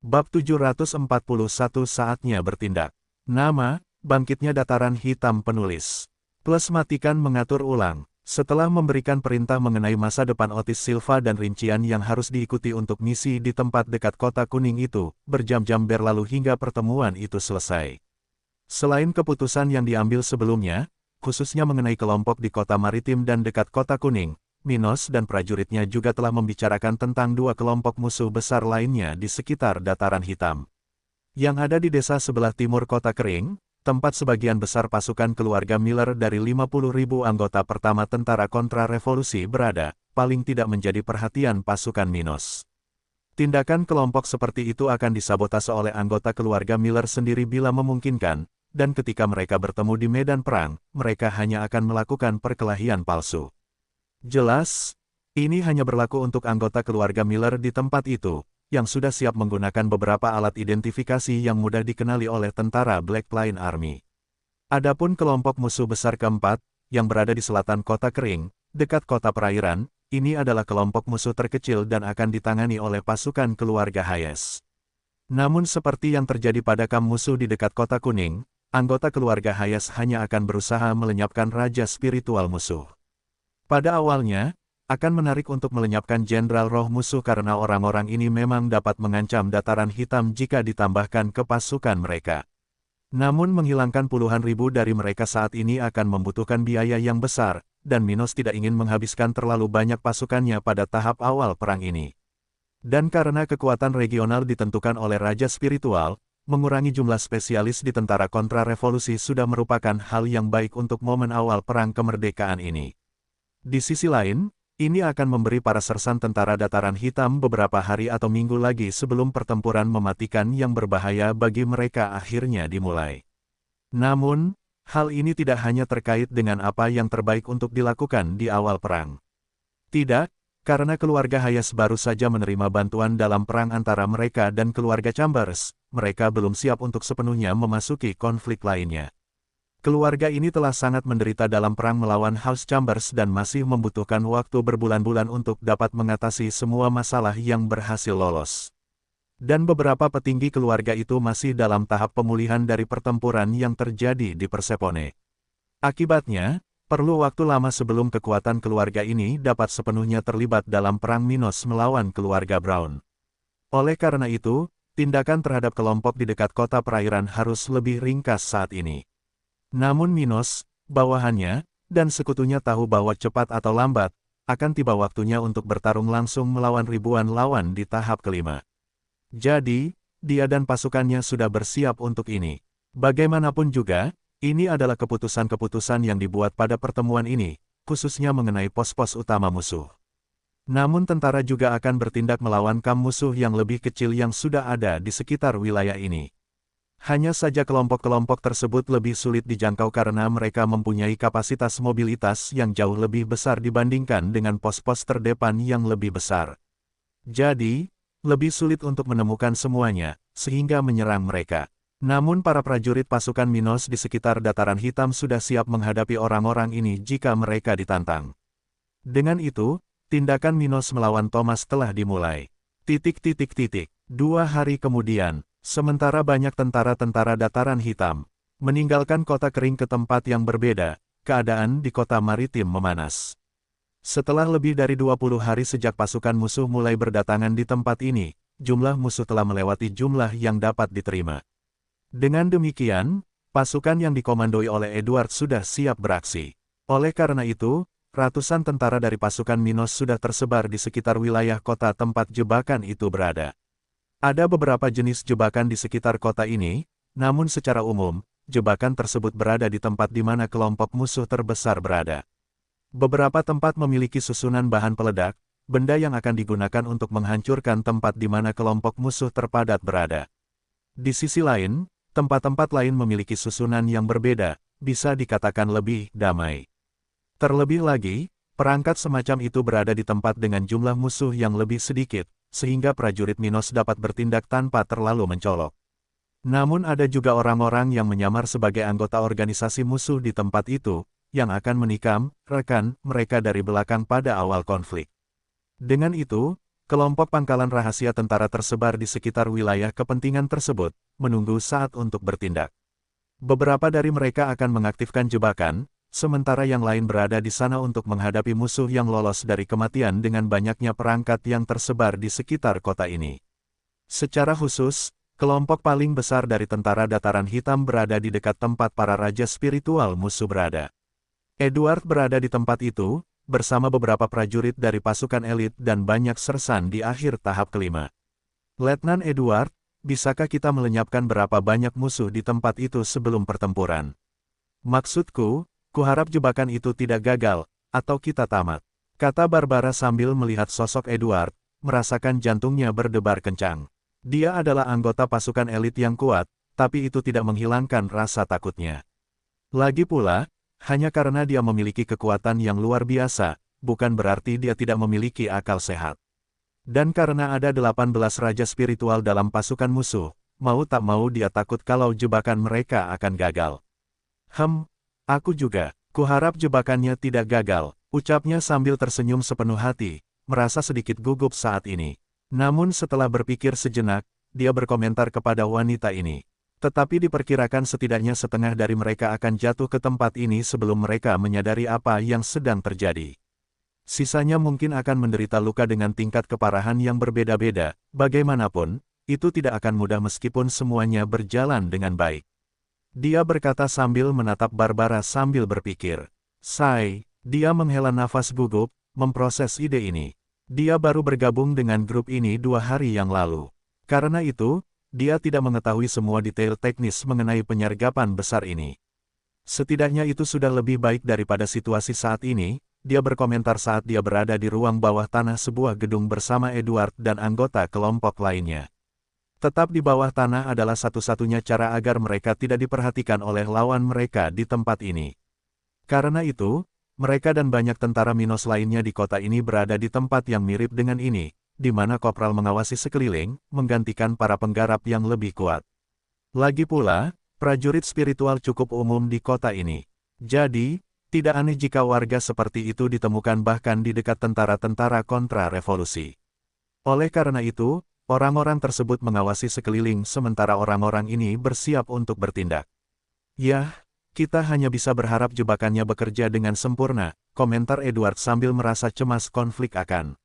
Bab 741 Saatnya Bertindak. Nama, Bangkitnya Dataran Hitam Penulis. Plus matikan mengatur ulang. Setelah memberikan perintah mengenai masa depan Otis Silva dan rincian yang harus diikuti untuk misi di tempat dekat kota kuning itu, berjam-jam berlalu hingga pertemuan itu selesai. Selain keputusan yang diambil sebelumnya, khususnya mengenai kelompok di kota maritim dan dekat kota kuning, Minos dan prajuritnya juga telah membicarakan tentang dua kelompok musuh besar lainnya di sekitar Dataran Hitam. Yang ada di desa sebelah timur kota kering, tempat sebagian besar pasukan keluarga Miller dari 50.000 anggota pertama tentara kontra-revolusi berada, paling tidak menjadi perhatian pasukan Minos. Tindakan kelompok seperti itu akan disabotase oleh anggota keluarga Miller sendiri bila memungkinkan, dan ketika mereka bertemu di medan perang, mereka hanya akan melakukan perkelahian palsu. Jelas, ini hanya berlaku untuk anggota keluarga Miller di tempat itu, yang sudah siap menggunakan beberapa alat identifikasi yang mudah dikenali oleh tentara Black Line Army. Adapun kelompok musuh besar keempat, yang berada di selatan kota kering, dekat kota perairan, ini adalah kelompok musuh terkecil dan akan ditangani oleh pasukan keluarga Hayes. Namun seperti yang terjadi pada kamp musuh di dekat kota kuning, anggota keluarga Hayes hanya akan berusaha melenyapkan raja spiritual musuh. Pada awalnya, akan menarik untuk melenyapkan jenderal roh musuh karena orang-orang ini memang dapat mengancam Dataran Hitam jika ditambahkan ke pasukan mereka. Namun menghilangkan puluhan ribu dari mereka saat ini akan membutuhkan biaya yang besar, dan Minos tidak ingin menghabiskan terlalu banyak pasukannya pada tahap awal perang ini. Dan karena kekuatan regional ditentukan oleh Raja Spiritual, mengurangi jumlah spesialis di tentara kontra-revolusi sudah merupakan hal yang baik untuk momen awal perang kemerdekaan ini. Di sisi lain, ini akan memberi para sersan tentara Dataran Hitam beberapa hari atau minggu lagi sebelum pertempuran mematikan yang berbahaya bagi mereka akhirnya dimulai. Namun, hal ini tidak hanya terkait dengan apa yang terbaik untuk dilakukan di awal perang. Tidak, karena keluarga Hayes baru saja menerima bantuan dalam perang antara mereka dan keluarga Chambers, mereka belum siap untuk sepenuhnya memasuki konflik lainnya. Keluarga ini telah sangat menderita dalam perang melawan House Chambers dan masih membutuhkan waktu berbulan-bulan untuk dapat mengatasi semua masalah yang berhasil lolos. Dan beberapa petinggi keluarga itu masih dalam tahap pemulihan dari pertempuran yang terjadi di Persepone. Akibatnya, perlu waktu lama sebelum kekuatan keluarga ini dapat sepenuhnya terlibat dalam perang Minos melawan keluarga Brown. Oleh karena itu, tindakan terhadap kelompok di dekat kota perairan harus lebih ringkas saat ini. Namun Minos, bawahannya, dan sekutunya tahu bahwa cepat atau lambat, akan tiba waktunya untuk bertarung langsung melawan ribuan lawan di tahap kelima. Jadi, dia dan pasukannya sudah bersiap untuk ini. Bagaimanapun juga, ini adalah keputusan-keputusan yang dibuat pada pertemuan ini, khususnya mengenai pos-pos utama musuh. Namun tentara juga akan bertindak melawan kamp musuh yang lebih kecil yang sudah ada di sekitar wilayah ini. Hanya saja kelompok-kelompok tersebut lebih sulit dijangkau karena mereka mempunyai kapasitas mobilitas yang jauh lebih besar dibandingkan dengan pos-pos terdepan yang lebih besar. Jadi, lebih sulit untuk menemukan semuanya, sehingga menyerang mereka. Namun para prajurit pasukan Minos di sekitar Dataran Hitam sudah siap menghadapi orang-orang ini jika mereka ditantang. Dengan itu, tindakan Minos melawan Thomas telah dimulai. 2 hari kemudian, sementara banyak tentara-tentara Dataran Hitam meninggalkan kota kering ke tempat yang berbeda, keadaan di kota maritim memanas. Setelah lebih dari 20 hari sejak pasukan musuh mulai berdatangan di tempat ini, jumlah musuh telah melewati jumlah yang dapat diterima. Dengan demikian, pasukan yang dikomandoi oleh Edward sudah siap beraksi. Oleh karena itu, ratusan tentara dari pasukan Minos sudah tersebar di sekitar wilayah kota tempat jebakan itu berada. Ada beberapa jenis jebakan di sekitar kota ini, namun secara umum, jebakan tersebut berada di tempat di mana kelompok musuh terbesar berada. Beberapa tempat memiliki susunan bahan peledak, benda yang akan digunakan untuk menghancurkan tempat di mana kelompok musuh terpadat berada. Di sisi lain, tempat-tempat lain memiliki susunan yang berbeda, bisa dikatakan lebih damai. Terlebih lagi, perangkat semacam itu berada di tempat dengan jumlah musuh yang lebih sedikit, sehingga prajurit Minos dapat bertindak tanpa terlalu mencolok. Namun ada juga orang-orang yang menyamar sebagai anggota organisasi musuh di tempat itu, yang akan menikam rekan mereka dari belakang pada awal konflik. Dengan itu, Kelompok pangkalan rahasia tentara tersebar di sekitar wilayah kepentingan tersebut, menunggu saat untuk bertindak. Beberapa dari mereka akan mengaktifkan jebakan, sementara yang lain berada di sana untuk menghadapi musuh yang lolos dari kematian dengan banyaknya perangkat yang tersebar di sekitar kota ini. Secara khusus, kelompok paling besar dari tentara dataran hitam berada di dekat tempat para raja spiritual musuh berada. Edward berada di tempat itu, bersama beberapa prajurit dari pasukan elit dan banyak sersan di akhir tahap kelima. Letnan Edward, bisakah kita melenyapkan berapa banyak musuh di tempat itu sebelum pertempuran? Maksudku, kuharap jebakan itu tidak gagal, atau kita tamat, kata Barbara sambil melihat sosok Edward, merasakan jantungnya berdebar kencang. Dia adalah anggota pasukan elit yang kuat, tapi itu tidak menghilangkan rasa takutnya. Lagi pula, hanya karena dia memiliki kekuatan yang luar biasa, bukan berarti dia tidak memiliki akal sehat. Dan karena ada 18 raja spiritual dalam pasukan musuh, mau tak mau dia takut kalau jebakan mereka akan gagal. Aku juga, kuharap jebakannya tidak gagal, ucapnya sambil tersenyum sepenuh hati, merasa sedikit gugup saat ini. Namun setelah berpikir sejenak, dia berkomentar kepada wanita ini. Tetapi diperkirakan setidaknya setengah dari mereka akan jatuh ke tempat ini sebelum mereka menyadari apa yang sedang terjadi. Sisanya mungkin akan menderita luka dengan tingkat keparahan yang berbeda-beda, bagaimanapun, itu tidak akan mudah meskipun semuanya berjalan dengan baik. Dia berkata sambil menatap Barbara sambil berpikir. Dia menghela nafas gugup, memproses ide ini. Dia baru bergabung dengan grup ini 2 hari yang lalu. Karena itu, dia tidak mengetahui semua detail teknis mengenai penyergapan besar ini. Setidaknya itu sudah lebih baik daripada situasi saat ini, dia berkomentar saat dia berada di ruang bawah tanah sebuah gedung bersama Edward dan anggota kelompok lainnya. Tetap di bawah tanah adalah satu-satunya cara agar mereka tidak diperhatikan oleh lawan mereka di tempat ini. Karena itu, mereka dan banyak tentara Minos lainnya di kota ini berada di tempat yang mirip dengan ini, di mana Kopral mengawasi sekeliling, menggantikan para penggarap yang lebih kuat. Lagi pula, prajurit spiritual cukup umum di kota ini. Jadi, tidak aneh jika warga seperti itu ditemukan bahkan di dekat tentara-tentara kontra-revolusi. Oleh karena itu, orang-orang tersebut mengawasi sekeliling sementara orang-orang ini bersiap untuk bertindak. Yah, kita hanya bisa berharap jebakannya bekerja dengan sempurna, komentar Edward sambil merasa cemas konflik akan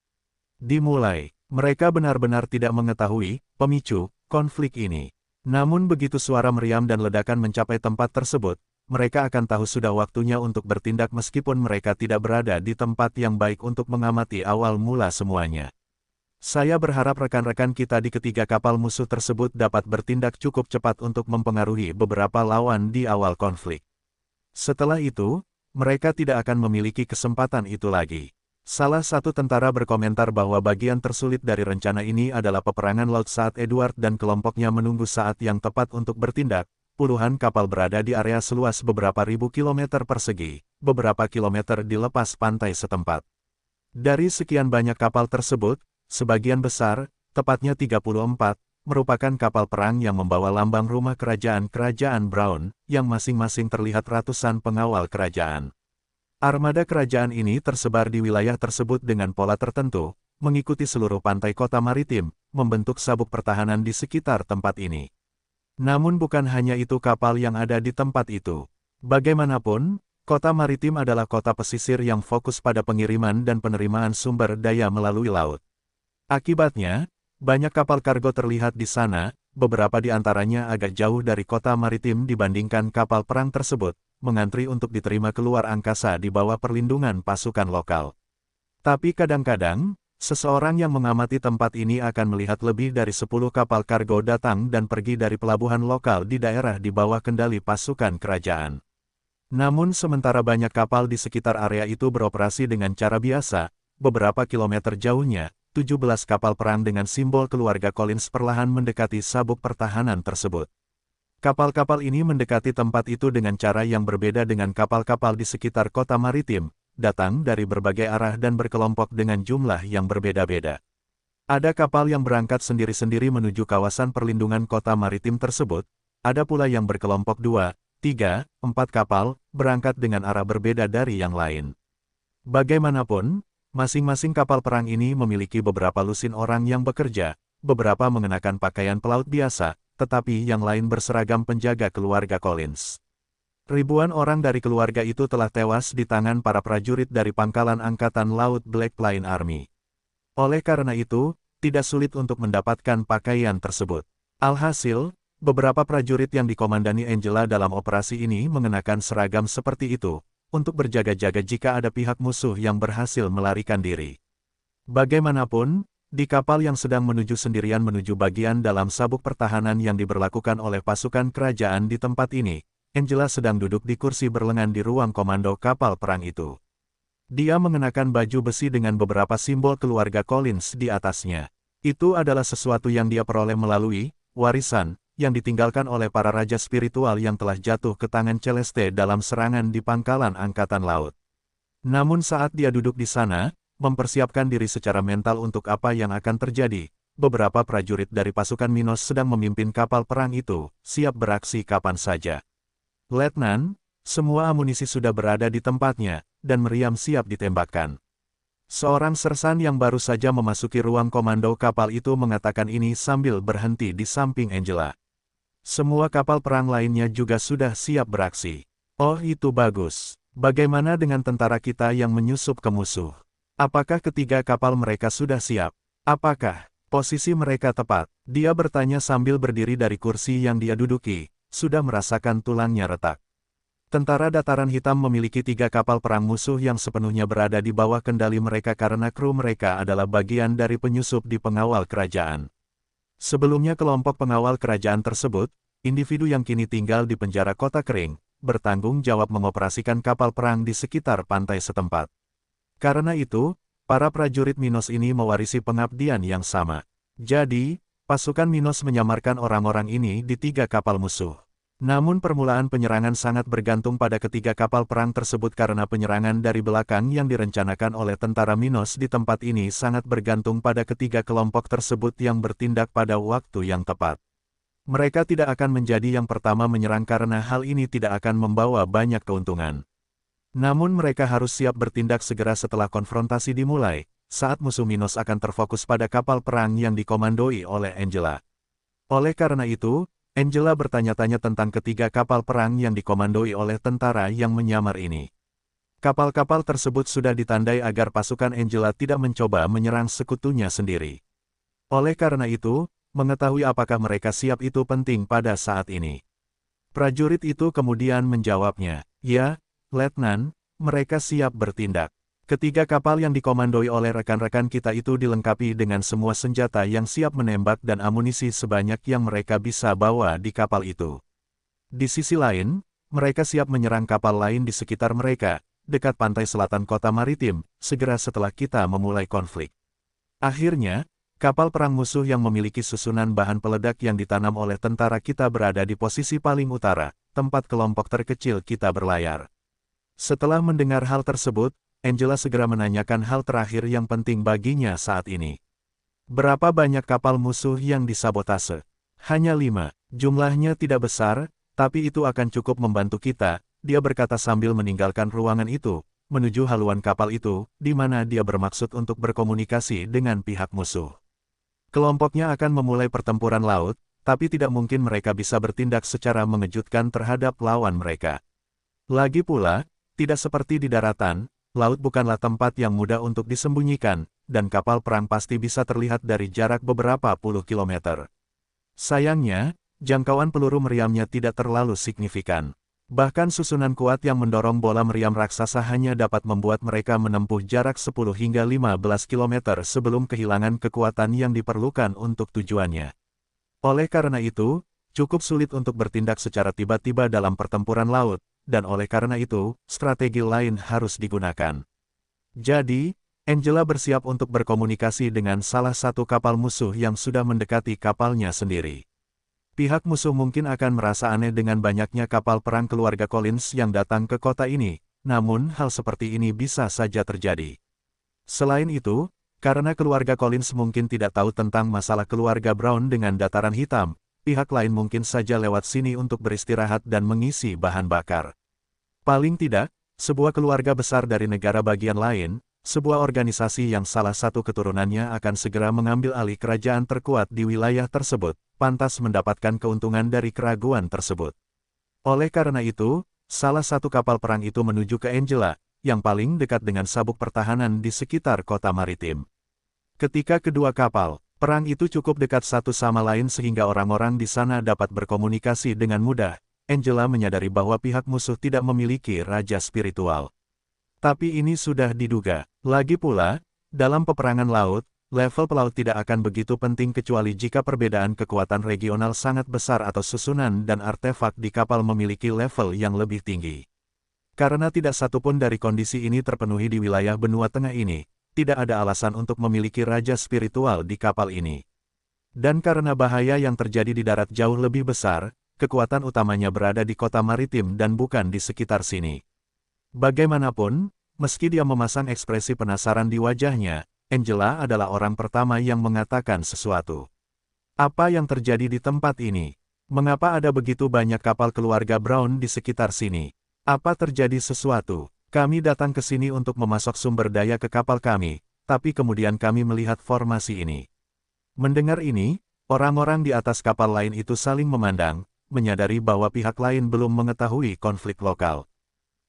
dimulai. Mereka benar-benar tidak mengetahui pemicu konflik ini. Namun begitu suara meriam dan ledakan mencapai tempat tersebut, mereka akan tahu sudah waktunya untuk bertindak meskipun mereka tidak berada di tempat yang baik untuk mengamati awal mula semuanya. Saya berharap rekan-rekan kita di ketiga kapal musuh tersebut dapat bertindak cukup cepat untuk mempengaruhi beberapa lawan di awal konflik. Setelah itu, mereka tidak akan memiliki kesempatan itu lagi. Salah satu tentara berkomentar bahwa bagian tersulit dari rencana ini adalah peperangan laut saat Edward dan kelompoknya menunggu saat yang tepat untuk bertindak. Puluhan kapal berada di area seluas beberapa ribu kilometer persegi, beberapa kilometer di lepas pantai setempat. Dari sekian banyak kapal tersebut, sebagian besar, tepatnya 34, merupakan kapal perang yang membawa lambang rumah kerajaan-kerajaan Brown, yang masing-masing terlihat ratusan pengawal kerajaan. Armada kerajaan ini tersebar di wilayah tersebut dengan pola tertentu, mengikuti seluruh pantai kota maritim, membentuk sabuk pertahanan di sekitar tempat ini. Namun bukan hanya itu kapal yang ada di tempat itu. Bagaimanapun, kota maritim adalah kota pesisir yang fokus pada pengiriman dan penerimaan sumber daya melalui laut. Akibatnya, banyak kapal kargo terlihat di sana, beberapa di antaranya agak jauh dari kota maritim dibandingkan kapal perang tersebut, mengantri untuk diterima keluar angkasa di bawah perlindungan pasukan lokal. Tapi kadang-kadang, seseorang yang mengamati tempat ini akan melihat lebih dari 10 kapal kargo datang dan pergi dari pelabuhan lokal di daerah di bawah kendali pasukan kerajaan. Namun sementara banyak kapal di sekitar area itu beroperasi dengan cara biasa, beberapa kilometer jauhnya, 17 kapal perang dengan simbol keluarga Collins perlahan mendekati sabuk pertahanan tersebut. Kapal-kapal ini mendekati tempat itu dengan cara yang berbeda dengan kapal-kapal di sekitar kota maritim, datang dari berbagai arah dan berkelompok dengan jumlah yang berbeda-beda. Ada kapal yang berangkat sendiri-sendiri menuju kawasan perlindungan kota maritim tersebut, ada pula yang berkelompok 2, 3, 4 kapal, berangkat dengan arah berbeda dari yang lain. Bagaimanapun, Masing-masing kapal perang ini memiliki beberapa lusin orang yang bekerja, beberapa mengenakan pakaian pelaut biasa, tetapi yang lain berseragam penjaga keluarga Collins. Ribuan orang dari keluarga itu telah tewas di tangan para prajurit dari pangkalan Angkatan Laut Black Line Army. Oleh karena itu, tidak sulit untuk mendapatkan pakaian tersebut. Alhasil, beberapa prajurit yang dikomandani Angela dalam operasi ini mengenakan seragam seperti itu, untuk berjaga-jaga jika ada pihak musuh yang berhasil melarikan diri. Bagaimanapun, di kapal yang sedang menuju sendirian menuju bagian dalam sabuk pertahanan yang diberlakukan oleh pasukan kerajaan di tempat ini, Angela sedang duduk di kursi berlengan di ruang komando kapal perang itu. Dia mengenakan baju besi dengan beberapa simbol keluarga Collins di atasnya. Itu adalah sesuatu yang dia peroleh melalui warisan yang ditinggalkan oleh para raja spiritual yang telah jatuh ke tangan Celeste dalam serangan di pangkalan Angkatan Laut. Namun saat dia duduk di sana, mempersiapkan diri secara mental untuk apa yang akan terjadi, beberapa prajurit dari pasukan Minos sedang memimpin kapal perang itu, siap beraksi kapan saja. Letnan, semua amunisi sudah berada di tempatnya, dan meriam siap ditembakkan. Seorang sersan yang baru saja memasuki ruang komando kapal itu mengatakan ini sambil berhenti di samping Angela. Semua kapal perang lainnya juga sudah siap beraksi. Oh, itu bagus. Bagaimana dengan tentara kita yang menyusup ke musuh? Apakah ketiga kapal mereka sudah siap? Apakah posisi mereka tepat? Dia bertanya sambil berdiri dari kursi yang dia duduki, sudah merasakan tulangnya retak. Tentara Dataran Hitam memiliki 3 kapal perang musuh yang sepenuhnya berada di bawah kendali mereka karena kru mereka adalah bagian dari penyusup di pengawal kerajaan. Sebelumnya kelompok pengawal kerajaan tersebut, individu yang kini tinggal di penjara kota kering, bertanggung jawab mengoperasikan kapal perang di sekitar pantai setempat. Karena itu, para prajurit Minos ini mewarisi pengabdian yang sama. Jadi, pasukan Minos menyamarkan orang-orang ini di 3 kapal musuh. Namun permulaan penyerangan sangat bergantung pada ketiga kapal perang tersebut karena penyerangan dari belakang yang direncanakan oleh tentara Minos di tempat ini sangat bergantung pada ketiga kelompok tersebut yang bertindak pada waktu yang tepat. Mereka tidak akan menjadi yang pertama menyerang karena hal ini tidak akan membawa banyak keuntungan. Namun mereka harus siap bertindak segera setelah konfrontasi dimulai, saat musuh Minos akan terfokus pada kapal perang yang dikomandoi oleh Angela. Oleh karena itu, Angela bertanya-tanya tentang ketiga kapal perang yang dikomandoi oleh tentara yang menyamar ini. Kapal-kapal tersebut sudah ditandai agar pasukan Angela tidak mencoba menyerang sekutunya sendiri. Oleh karena itu, mengetahui apakah mereka siap itu penting pada saat ini. Prajurit itu kemudian menjawabnya, "Ya, Letnan, mereka siap bertindak." Ketiga kapal yang dikomandoi oleh rekan-rekan kita itu dilengkapi dengan semua senjata yang siap menembak dan amunisi sebanyak yang mereka bisa bawa di kapal itu. Di sisi lain, mereka siap menyerang kapal lain di sekitar mereka, dekat pantai selatan kota maritim, segera setelah kita memulai konflik. Akhirnya, kapal perang musuh yang memiliki susunan bahan peledak yang ditanam oleh tentara kita berada di posisi paling utara, tempat kelompok terkecil kita berlayar. Setelah mendengar hal tersebut, Angela segera menanyakan hal terakhir yang penting baginya saat ini. Berapa banyak kapal musuh yang disabotase? Hanya 5. Jumlahnya tidak besar, tapi itu akan cukup membantu kita, dia berkata sambil meninggalkan ruangan itu, menuju haluan kapal itu, di mana dia bermaksud untuk berkomunikasi dengan pihak musuh. Kelompoknya akan memulai pertempuran laut, tapi tidak mungkin mereka bisa bertindak secara mengejutkan terhadap lawan mereka. Lagi pula, tidak seperti di daratan, laut bukanlah tempat yang mudah untuk disembunyikan, dan kapal perang pasti bisa terlihat dari jarak beberapa puluh kilometer. Sayangnya, jangkauan peluru meriamnya tidak terlalu signifikan. Bahkan susunan kuat yang mendorong bola meriam raksasa hanya dapat membuat mereka menempuh jarak 10 hingga 15 kilometer sebelum kehilangan kekuatan yang diperlukan untuk tujuannya. Oleh karena itu, cukup sulit untuk bertindak secara tiba-tiba dalam pertempuran laut, dan oleh karena itu, strategi lain harus digunakan. Jadi, Angela bersiap untuk berkomunikasi dengan salah satu kapal musuh yang sudah mendekati kapalnya sendiri. Pihak musuh mungkin akan merasa aneh dengan banyaknya kapal perang keluarga Collins yang datang ke kota ini, namun hal seperti ini bisa saja terjadi. Selain itu, karena keluarga Collins mungkin tidak tahu tentang masalah keluarga Brown dengan Dataran Hitam, pihak lain mungkin saja lewat sini untuk beristirahat dan mengisi bahan bakar. Paling tidak, sebuah keluarga besar dari negara bagian lain, sebuah organisasi yang salah satu keturunannya akan segera mengambil alih kerajaan terkuat di wilayah tersebut, pantas mendapatkan keuntungan dari keraguan tersebut. Oleh karena itu, salah satu kapal perang itu menuju ke Angela, yang paling dekat dengan sabuk pertahanan di sekitar kota maritim. Ketika kedua kapal perang itu cukup dekat satu sama lain sehingga orang-orang di sana dapat berkomunikasi dengan mudah, Angela menyadari bahwa pihak musuh tidak memiliki raja spiritual. Tapi ini sudah diduga. Lagi pula, dalam peperangan laut, level pelaut tidak akan begitu penting kecuali jika perbedaan kekuatan regional sangat besar atau susunan dan artefak di kapal memiliki level yang lebih tinggi. Karena tidak satupun dari kondisi ini terpenuhi di wilayah benua tengah ini, tidak ada alasan untuk memiliki raja spiritual di kapal ini. Dan karena bahaya yang terjadi di darat jauh lebih besar, kekuatan utamanya berada di kota maritim dan bukan di sekitar sini. Bagaimanapun, meski dia memasang ekspresi penasaran di wajahnya, Angela adalah orang pertama yang mengatakan sesuatu. Apa yang terjadi di tempat ini? Mengapa ada begitu banyak kapal keluarga Brown di sekitar sini? Apa terjadi sesuatu? Kami datang ke sini untuk memasok sumber daya ke kapal kami, tapi kemudian kami melihat formasi ini. Mendengar ini, orang-orang di atas kapal lain itu saling memandang, menyadari bahwa pihak lain belum mengetahui konflik lokal.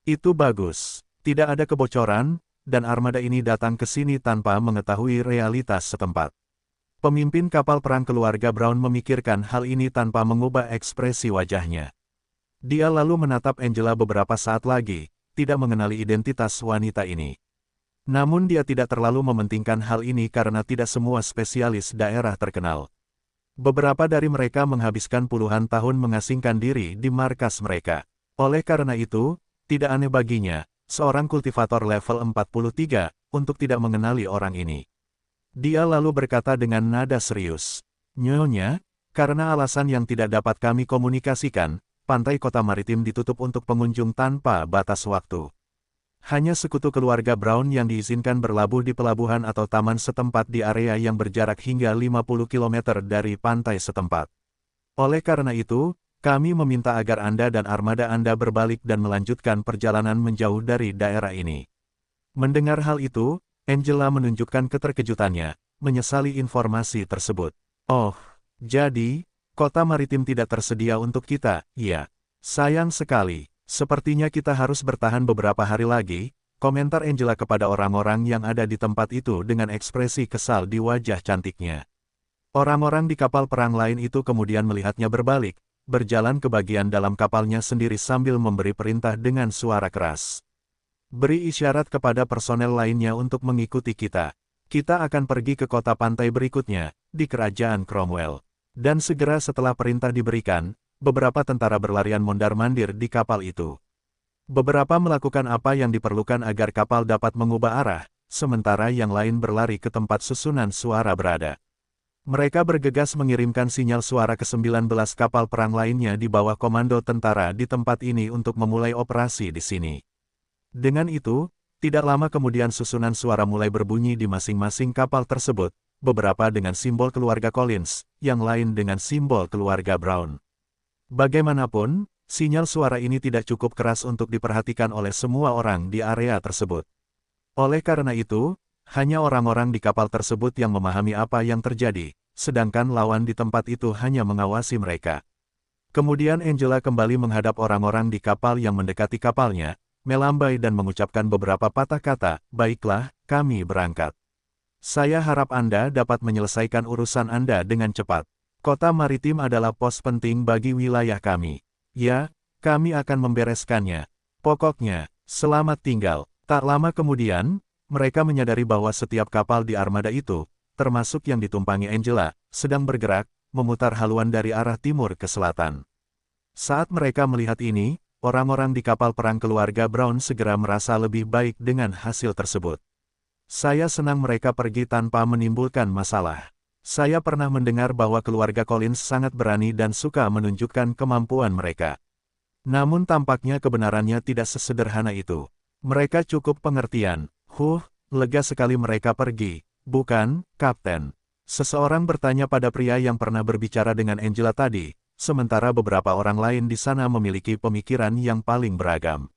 Itu bagus. Tidak ada kebocoran, dan armada ini datang ke sini tanpa mengetahui realitas setempat. Pemimpin kapal perang keluarga Brown memikirkan hal ini tanpa mengubah ekspresi wajahnya. Dia lalu menatap Angela beberapa saat lagi, tidak mengenali identitas wanita ini. Namun dia tidak terlalu mementingkan hal ini karena tidak semua spesialis daerah terkenal. Beberapa dari mereka menghabiskan puluhan tahun mengasingkan diri di markas mereka. Oleh karena itu, tidak aneh baginya, seorang kultivator level 43, untuk tidak mengenali orang ini. Dia lalu berkata dengan nada serius, "Nyonya, karena alasan yang tidak dapat kami komunikasikan, pantai kota maritim ditutup untuk pengunjung tanpa batas waktu. Hanya sekutu keluarga Brown yang diizinkan berlabuh di pelabuhan atau taman setempat di area yang berjarak hingga 50 km dari pantai setempat. Oleh karena itu, kami meminta agar Anda dan armada Anda berbalik dan melanjutkan perjalanan menjauh dari daerah ini." Mendengar hal itu, Angela menunjukkan keterkejutannya, menyesali informasi tersebut. "Oh, jadi, kota maritim tidak tersedia untuk kita, ya? Sayang sekali, sepertinya kita harus bertahan beberapa hari lagi," komentar Angela kepada orang-orang yang ada di tempat itu dengan ekspresi kesal di wajah cantiknya. Orang-orang di kapal perang lain itu kemudian melihatnya berbalik, berjalan ke bagian dalam kapalnya sendiri sambil memberi perintah dengan suara keras. "Beri isyarat kepada personel lainnya untuk mengikuti kita. Kita akan pergi ke kota pantai berikutnya, di kerajaan Cromwell." Dan segera setelah perintah diberikan, beberapa tentara berlarian mondar-mandir di kapal itu. Beberapa melakukan apa yang diperlukan agar kapal dapat mengubah arah, sementara yang lain berlari ke tempat susunan suara berada. Mereka bergegas mengirimkan sinyal suara ke 19 kapal perang lainnya di bawah komando tentara di tempat ini untuk memulai operasi di sini. Dengan itu, tidak lama kemudian susunan suara mulai berbunyi di masing-masing kapal tersebut, beberapa dengan simbol keluarga Collins, yang lain dengan simbol keluarga Brown. Bagaimanapun, sinyal suara ini tidak cukup keras untuk diperhatikan oleh semua orang di area tersebut. Oleh karena itu, hanya orang-orang di kapal tersebut yang memahami apa yang terjadi, sedangkan lawan di tempat itu hanya mengawasi mereka. Kemudian Angela kembali menghadap orang-orang di kapal yang mendekati kapalnya, melambai dan mengucapkan beberapa patah kata, "Baiklah, kami berangkat. Saya harap Anda dapat menyelesaikan urusan Anda dengan cepat. Kota maritim adalah pos penting bagi wilayah kami. Ya, kami akan membereskannya. Pokoknya, selamat tinggal." Tak lama kemudian, mereka menyadari bahwa setiap kapal di armada itu, termasuk yang ditumpangi Angela, sedang bergerak, memutar haluan dari arah timur ke selatan. Saat mereka melihat ini, orang-orang di kapal perang keluarga Brown segera merasa lebih baik dengan hasil tersebut. "Saya senang mereka pergi tanpa menimbulkan masalah. Saya pernah mendengar bahwa keluarga Collins sangat berani dan suka menunjukkan kemampuan mereka. Namun tampaknya kebenarannya tidak sesederhana itu. Mereka cukup pengertian." Lega sekali mereka pergi, bukan, Kapten?" Seseorang bertanya pada pria yang pernah berbicara dengan Angela tadi, sementara beberapa orang lain di sana memiliki pemikiran yang paling beragam.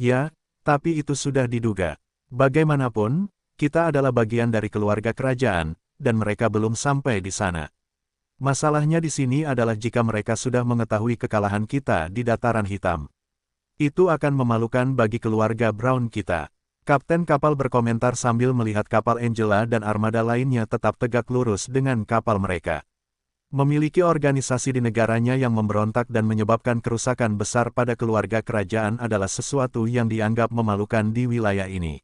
"Ya, tapi itu sudah diduga. Bagaimanapun, kita adalah bagian dari keluarga kerajaan, dan mereka belum sampai di sana. Masalahnya di sini adalah jika mereka sudah mengetahui kekalahan kita di dataran hitam. Itu akan memalukan bagi keluarga Brown kita. Kapten kapal berkomentar sambil melihat kapal Angela dan armada lainnya tetap tegak lurus dengan kapal mereka. Memiliki organisasi di negaranya yang memberontak dan menyebabkan kerusakan besar pada keluarga kerajaan adalah sesuatu yang dianggap memalukan di wilayah ini.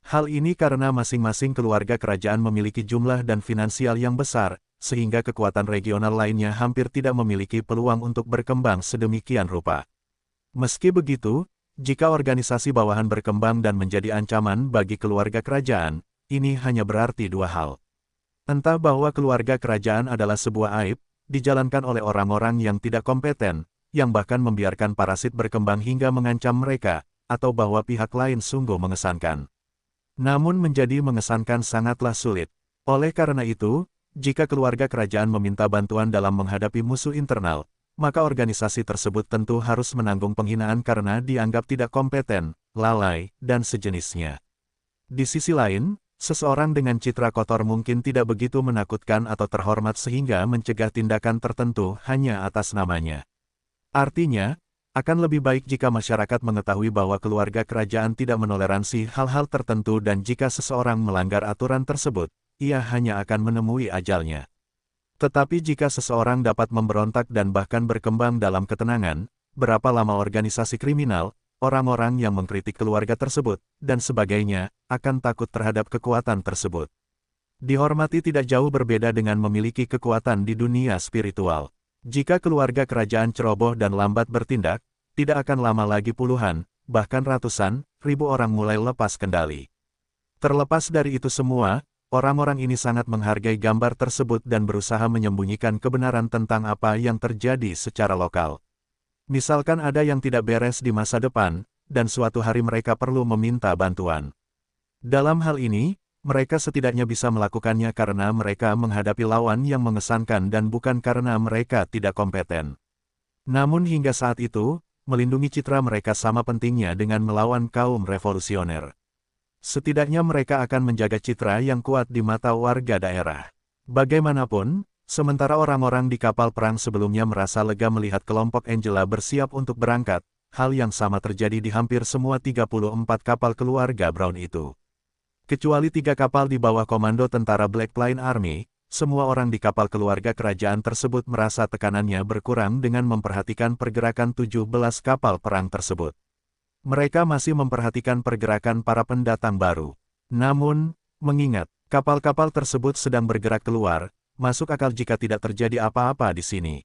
Hal ini karena masing-masing keluarga kerajaan memiliki jumlah dan finansial yang besar, sehingga kekuatan regional lainnya hampir tidak memiliki peluang untuk berkembang sedemikian rupa. Meski begitu, jika organisasi bawahan berkembang dan menjadi ancaman bagi keluarga kerajaan, ini hanya berarti dua hal. Entah bahwa keluarga kerajaan adalah sebuah aib, dijalankan oleh orang-orang yang tidak kompeten, yang bahkan membiarkan parasit berkembang hingga mengancam mereka, atau bahwa pihak lain sungguh mengesankan. Namun menjadi mengesankan sangatlah sulit. Oleh karena itu, jika keluarga kerajaan meminta bantuan dalam menghadapi musuh internal, maka organisasi tersebut tentu harus menanggung penghinaan karena dianggap tidak kompeten, lalai, dan sejenisnya. Di sisi lain, seseorang dengan citra kotor mungkin tidak begitu menakutkan atau terhormat sehingga mencegah tindakan tertentu hanya atas namanya. Artinya, akan lebih baik jika masyarakat mengetahui bahwa keluarga kerajaan tidak menoleransi hal-hal tertentu dan jika seseorang melanggar aturan tersebut, ia hanya akan menemui ajalnya. Tetapi jika seseorang dapat memberontak dan bahkan berkembang dalam ketenangan, berapa lama organisasi kriminal, orang-orang yang mengkritik keluarga tersebut, dan sebagainya, akan takut terhadap kekuatan tersebut. Dihormati tidak jauh berbeda dengan memiliki kekuatan di dunia spiritual. Jika keluarga kerajaan ceroboh dan lambat bertindak, tidak akan lama lagi puluhan, bahkan ratusan, ribu orang mulai lepas kendali. Terlepas dari itu semua, orang-orang ini sangat menghargai gambar tersebut dan berusaha menyembunyikan kebenaran tentang apa yang terjadi secara lokal. Misalkan ada yang tidak beres di masa depan, dan suatu hari mereka perlu meminta bantuan. Dalam hal ini, mereka setidaknya bisa melakukannya karena mereka menghadapi lawan yang mengesankan dan bukan karena mereka tidak kompeten. Namun hingga saat itu, melindungi citra mereka sama pentingnya dengan melawan kaum revolusioner. Setidaknya mereka akan menjaga citra yang kuat di mata warga daerah. Bagaimanapun, sementara orang-orang di kapal perang sebelumnya merasa lega melihat kelompok Angela bersiap untuk berangkat, hal yang sama terjadi di hampir semua 34 kapal keluarga Brown itu. Kecuali 3 kapal di bawah komando tentara Black Line Army, semua orang di kapal keluarga kerajaan tersebut merasa tekanannya berkurang dengan memperhatikan pergerakan 17 kapal perang tersebut. Mereka masih memperhatikan pergerakan para pendatang baru. Namun, mengingat kapal-kapal tersebut sedang bergerak keluar, masuk akal jika tidak terjadi apa-apa di sini.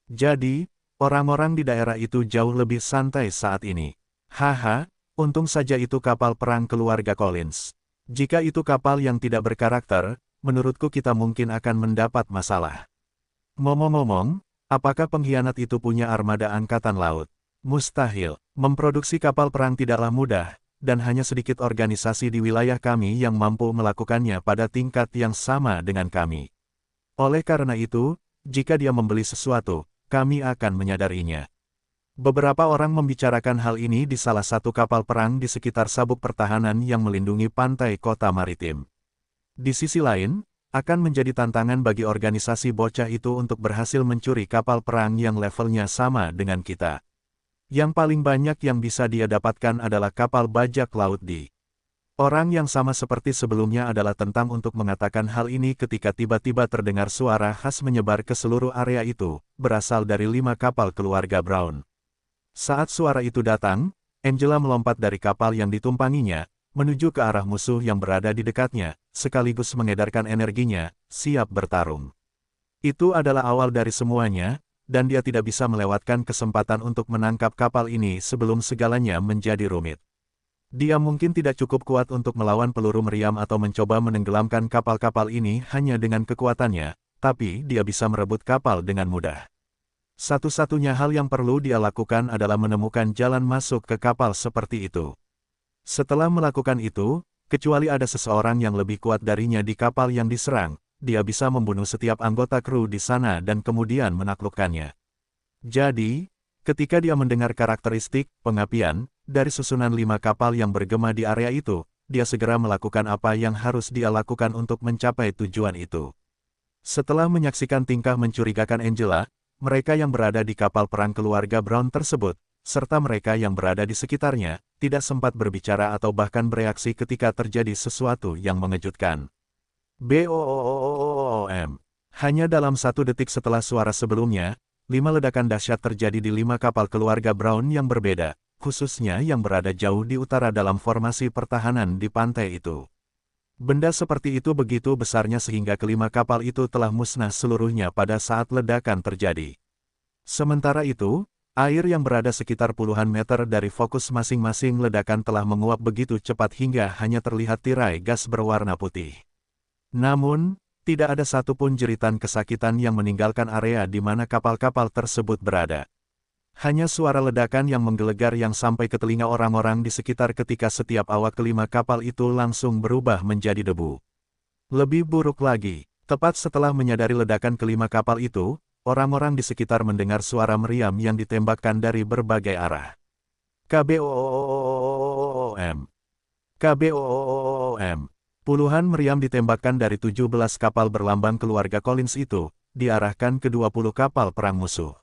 Jadi, orang-orang di daerah itu jauh lebih santai saat ini. Haha, untung saja itu kapal perang keluarga Collins. Jika itu kapal yang tidak berkarakter, menurutku kita mungkin akan mendapat masalah. Ngomong-ngomong, apakah pengkhianat itu punya armada angkatan laut? Mustahil. Memproduksi kapal perang tidaklah mudah, dan hanya sedikit organisasi di wilayah kami yang mampu melakukannya pada tingkat yang sama dengan kami. Oleh karena itu, jika dia membeli sesuatu, kami akan menyadarinya. Beberapa orang membicarakan hal ini di salah satu kapal perang di sekitar sabuk pertahanan yang melindungi pantai kota maritim. Di sisi lain, akan menjadi tantangan bagi organisasi bocah itu untuk berhasil mencuri kapal perang yang levelnya sama dengan kita. Yang paling banyak yang bisa dia dapatkan adalah kapal bajak laut di. Orang yang sama seperti sebelumnya adalah tentang untuk mengatakan hal ini ketika tiba-tiba terdengar suara khas menyebar ke seluruh area itu, berasal dari 5 kapal keluarga Brown. Saat suara itu datang, Angela melompat dari kapal yang ditumpanginya, menuju ke arah musuh yang berada di dekatnya, sekaligus mengedarkan energinya, siap bertarung. Itu adalah awal dari semuanya, dan dia tidak bisa melewatkan kesempatan untuk menangkap kapal ini sebelum segalanya menjadi rumit. Dia mungkin tidak cukup kuat untuk melawan peluru meriam atau mencoba menenggelamkan kapal-kapal ini hanya dengan kekuatannya, tapi dia bisa merebut kapal dengan mudah. Satu-satunya hal yang perlu dia lakukan adalah menemukan jalan masuk ke kapal seperti itu. Setelah melakukan itu, kecuali ada seseorang yang lebih kuat darinya di kapal yang diserang, dia bisa membunuh setiap anggota kru di sana dan kemudian menaklukkannya. Jadi, ketika dia mendengar karakteristik pengapian dari susunan 5 kapal yang bergema di area itu, dia segera melakukan apa yang harus dia lakukan untuk mencapai tujuan itu. Setelah menyaksikan tingkah mencurigakan Angela, mereka yang berada di kapal perang keluarga Brown tersebut, serta mereka yang berada di sekitarnya, tidak sempat berbicara atau bahkan bereaksi ketika terjadi sesuatu yang mengejutkan. BOOM. Hanya dalam 1 detik setelah suara sebelumnya, 5 ledakan dahsyat terjadi di 5 kapal keluarga Brown yang berbeda, khususnya yang berada jauh di utara dalam formasi pertahanan di pantai itu. Benda seperti itu begitu besarnya sehingga kelima kapal itu telah musnah seluruhnya pada saat ledakan terjadi. Sementara itu, air yang berada sekitar puluhan meter dari fokus masing-masing ledakan telah menguap begitu cepat hingga hanya terlihat tirai gas berwarna putih. Namun, tidak ada satupun jeritan kesakitan yang meninggalkan area di mana kapal-kapal tersebut berada. Hanya suara ledakan yang menggelegar yang sampai ke telinga orang-orang di sekitar ketika setiap awak kelima kapal itu langsung berubah menjadi debu. Lebih buruk lagi, tepat setelah menyadari ledakan kelima kapal itu, orang-orang di sekitar mendengar suara meriam yang ditembakkan dari berbagai arah. KBOOM. KBOOM. Puluhan meriam ditembakkan dari 17 kapal berlambang keluarga Collins itu, diarahkan ke 20 kapal perang musuh.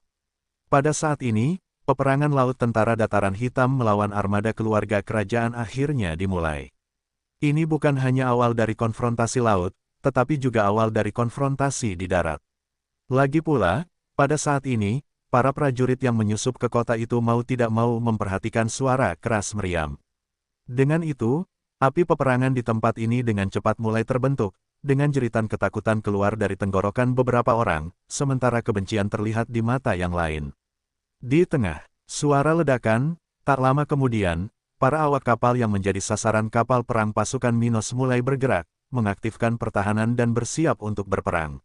Pada saat ini, peperangan laut tentara dataran hitam melawan armada keluarga kerajaan akhirnya dimulai. Ini bukan hanya awal dari konfrontasi laut, tetapi juga awal dari konfrontasi di darat. Lagi pula, pada saat ini, para prajurit yang menyusup ke kota itu mau tidak mau memperhatikan suara keras meriam. Dengan itu, api peperangan di tempat ini dengan cepat mulai terbentuk, dengan jeritan ketakutan keluar dari tenggorokan beberapa orang, sementara kebencian terlihat di mata yang lain. Di tengah suara ledakan, tak lama kemudian, para awak kapal yang menjadi sasaran kapal perang pasukan Minos mulai bergerak, mengaktifkan pertahanan dan bersiap untuk berperang.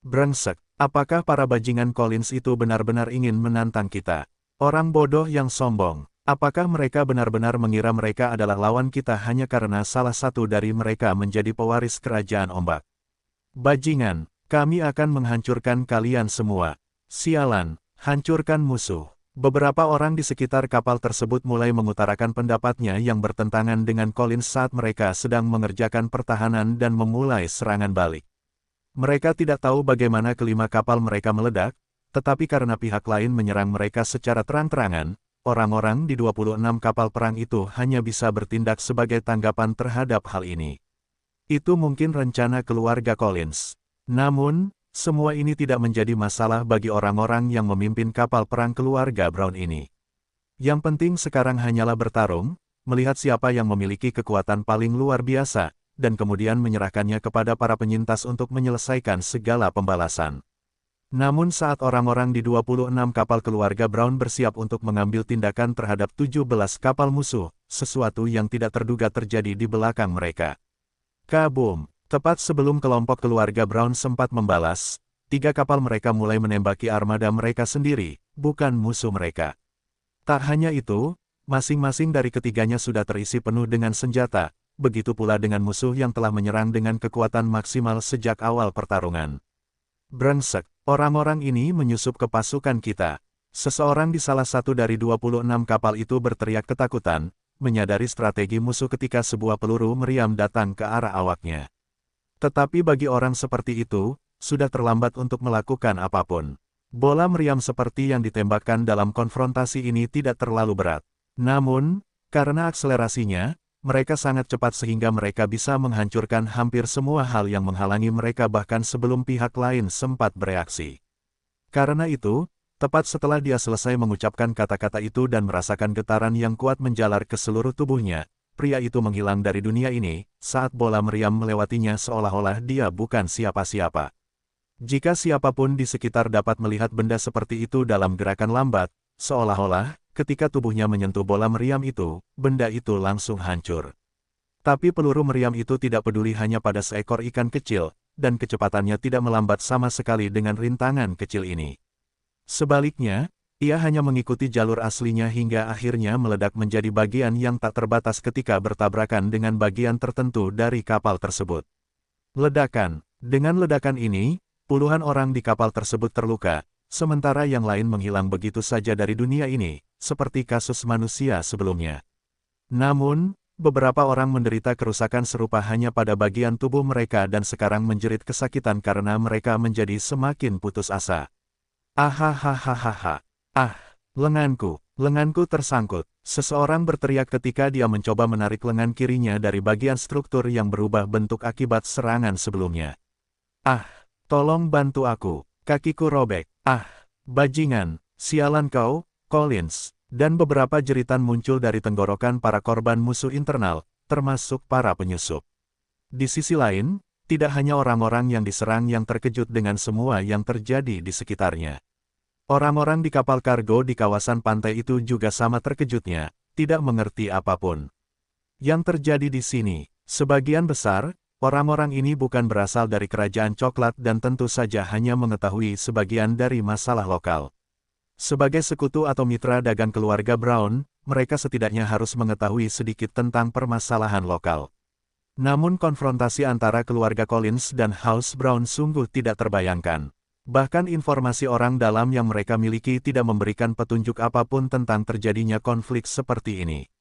Brengsek, apakah para bajingan Collins itu benar-benar ingin menantang kita? Orang bodoh yang sombong, apakah mereka benar-benar mengira mereka adalah lawan kita hanya karena salah satu dari mereka menjadi pewaris kerajaan ombak? Bajingan, kami akan menghancurkan kalian semua. Sialan. Hancurkan musuh. Beberapa orang di sekitar kapal tersebut mulai mengutarakan pendapatnya yang bertentangan dengan Collins saat mereka sedang mengerjakan pertahanan dan memulai serangan balik. Mereka tidak tahu bagaimana kelima kapal mereka meledak, tetapi karena pihak lain menyerang mereka secara terang-terangan, orang-orang di 26 kapal perang itu hanya bisa bertindak sebagai tanggapan terhadap hal ini. Itu mungkin rencana keluarga Collins. Namun, semua ini tidak menjadi masalah bagi orang-orang yang memimpin kapal perang keluarga Brown ini. Yang penting sekarang hanyalah bertarung, melihat siapa yang memiliki kekuatan paling luar biasa, dan kemudian menyerahkannya kepada para penyintas untuk menyelesaikan segala pembalasan. Namun saat orang-orang di 26 kapal keluarga Brown bersiap untuk mengambil tindakan terhadap 17 kapal musuh, sesuatu yang tidak terduga terjadi di belakang mereka. Kabum! Tepat sebelum kelompok keluarga Brown sempat membalas, 3 kapal mereka mulai menembaki armada mereka sendiri, bukan musuh mereka. Tak hanya itu, masing-masing dari ketiganya sudah terisi penuh dengan senjata, begitu pula dengan musuh yang telah menyerang dengan kekuatan maksimal sejak awal pertarungan. Brengsek, orang-orang ini menyusup ke pasukan kita. Seseorang di salah satu dari 26 kapal itu berteriak ketakutan, menyadari strategi musuh ketika sebuah peluru meriam datang ke arah awaknya. Tetapi bagi orang seperti itu, sudah terlambat untuk melakukan apapun. Bola meriam seperti yang ditembakkan dalam konfrontasi ini tidak terlalu berat. Namun, karena akselerasinya, mereka sangat cepat sehingga mereka bisa menghancurkan hampir semua hal yang menghalangi mereka bahkan sebelum pihak lain sempat bereaksi. Karena itu, tepat setelah dia selesai mengucapkan kata-kata itu dan merasakan getaran yang kuat menjalar ke seluruh tubuhnya, pria itu menghilang dari dunia ini, saat bola meriam melewatinya seolah-olah dia bukan siapa-siapa. Jika siapapun di sekitar dapat melihat benda seperti itu dalam gerakan lambat, seolah-olah, ketika tubuhnya menyentuh bola meriam itu, benda itu langsung hancur. Tapi peluru meriam itu tidak peduli hanya pada seekor ikan kecil, dan kecepatannya tidak melambat sama sekali dengan rintangan kecil ini. Sebaliknya, ia hanya mengikuti jalur aslinya hingga akhirnya meledak menjadi bagian yang tak terbatas ketika bertabrakan dengan bagian tertentu dari kapal tersebut. Ledakan. Dengan ledakan ini, puluhan orang di kapal tersebut terluka, sementara yang lain menghilang begitu saja dari dunia ini, seperti kasus manusia sebelumnya. Namun, beberapa orang menderita kerusakan serupa hanya pada bagian tubuh mereka dan sekarang menjerit kesakitan karena mereka menjadi semakin putus asa. Ahahaha. Ah, lenganku tersangkut. Seseorang berteriak ketika dia mencoba menarik lengan kirinya dari bagian struktur yang berubah bentuk akibat serangan sebelumnya. Ah, tolong bantu aku, kakiku robek. Ah, bajingan, sialan kau, Collins. Dan beberapa jeritan muncul dari tenggorokan para korban musuh internal, termasuk para penyusup. Di sisi lain, tidak hanya orang-orang yang diserang yang terkejut dengan semua yang terjadi di sekitarnya. Orang-orang di kapal kargo di kawasan pantai itu juga sama terkejutnya, tidak mengerti apapun yang terjadi di sini. Sebagian besar, orang-orang ini bukan berasal dari kerajaan coklat dan tentu saja hanya mengetahui sebagian dari masalah lokal. Sebagai sekutu atau mitra dagang keluarga Brown, mereka setidaknya harus mengetahui sedikit tentang permasalahan lokal. Namun konfrontasi antara keluarga Collins dan House Brown sungguh tidak terbayangkan. Bahkan informasi orang dalam yang mereka miliki tidak memberikan petunjuk apapun tentang terjadinya konflik seperti ini.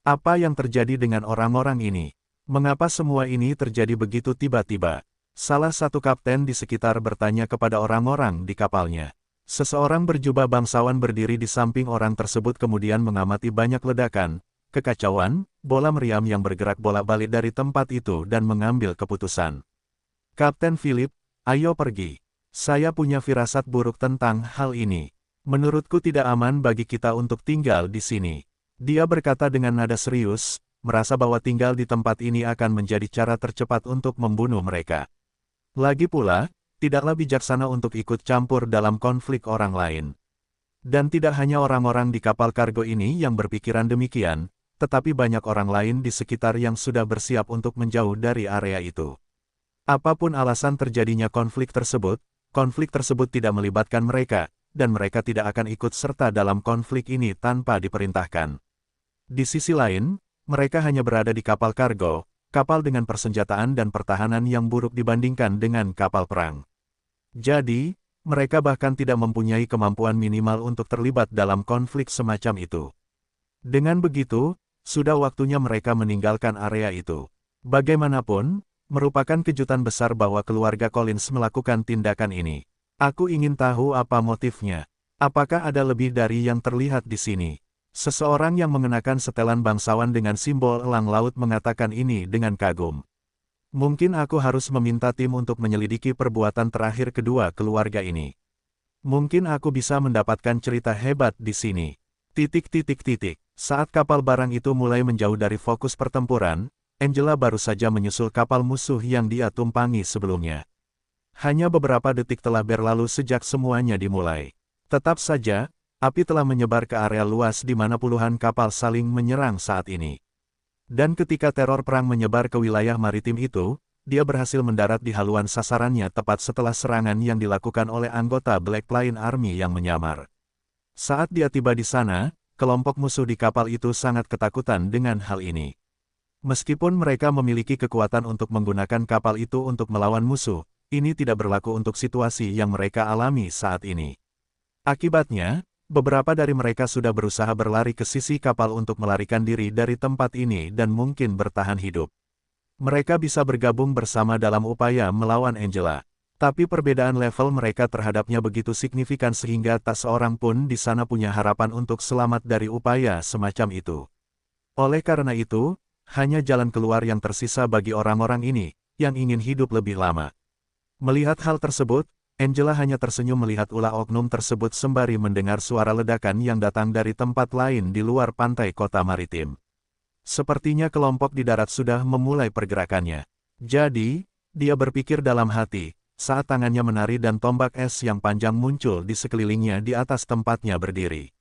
Apa yang terjadi dengan orang-orang ini? Mengapa semua ini terjadi begitu tiba-tiba? Salah satu kapten di sekitar bertanya kepada orang-orang di kapalnya. Seseorang berjubah bangsawan berdiri di samping orang tersebut kemudian mengamati banyak ledakan, kekacauan, bola meriam yang bergerak bolak-balik dari tempat itu dan mengambil keputusan. Kapten Philip, ayo pergi. Saya punya firasat buruk tentang hal ini. Menurutku tidak aman bagi kita untuk tinggal di sini. Dia berkata dengan nada serius, merasa bahwa tinggal di tempat ini akan menjadi cara tercepat untuk membunuh mereka. Lagi pula, tidaklah bijaksana untuk ikut campur dalam konflik orang lain. Dan tidak hanya orang-orang di kapal kargo ini yang berpikiran demikian, tetapi banyak orang lain di sekitar yang sudah bersiap untuk menjauh dari area itu. Apapun alasan terjadinya konflik tersebut tidak melibatkan mereka, dan mereka tidak akan ikut serta dalam konflik ini tanpa diperintahkan. Di sisi lain, mereka hanya berada di kapal kargo, kapal dengan persenjataan dan pertahanan yang buruk dibandingkan dengan kapal perang. Jadi, mereka bahkan tidak mempunyai kemampuan minimal untuk terlibat dalam konflik semacam itu. Dengan begitu, sudah waktunya mereka meninggalkan area itu. Bagaimanapun, merupakan kejutan besar bahwa keluarga Collins melakukan tindakan ini. Aku ingin tahu apa motifnya. Apakah ada lebih dari yang terlihat di sini? Seseorang yang mengenakan setelan bangsawan dengan simbol elang laut mengatakan ini dengan kagum. Mungkin aku harus meminta tim untuk menyelidiki perbuatan terakhir kedua keluarga ini. Mungkin aku bisa mendapatkan cerita hebat di sini. Saat kapal barang itu mulai menjauh dari fokus pertempuran, Angela baru saja menyusul kapal musuh yang dia tumpangi sebelumnya. Hanya beberapa detik telah berlalu sejak semuanya dimulai. Tetap saja, api telah menyebar ke area luas di mana puluhan kapal saling menyerang saat ini. Dan ketika teror perang menyebar ke wilayah maritim itu, dia berhasil mendarat di haluan sasarannya tepat setelah serangan yang dilakukan oleh anggota Black Lion Army yang menyamar. Saat dia tiba di sana, kelompok musuh di kapal itu sangat ketakutan dengan hal ini. Meskipun mereka memiliki kekuatan untuk menggunakan kapal itu untuk melawan musuh, ini tidak berlaku untuk situasi yang mereka alami saat ini. Akibatnya, beberapa dari mereka sudah berusaha berlari ke sisi kapal untuk melarikan diri dari tempat ini dan mungkin bertahan hidup. Mereka bisa bergabung bersama dalam upaya melawan Angela. Tapi perbedaan level mereka terhadapnya begitu signifikan sehingga tak seorang pun di sana punya harapan untuk selamat dari upaya semacam itu. Oleh karena itu, hanya jalan keluar yang tersisa bagi orang-orang ini, yang ingin hidup lebih lama. Melihat hal tersebut, Angela hanya tersenyum melihat ulah oknum tersebut sembari mendengar suara ledakan yang datang dari tempat lain di luar pantai kota maritim. Sepertinya kelompok di darat sudah memulai pergerakannya. Jadi, dia berpikir dalam hati, saat tangannya menari dan tombak es yang panjang muncul di sekelilingnya di atas tempatnya berdiri.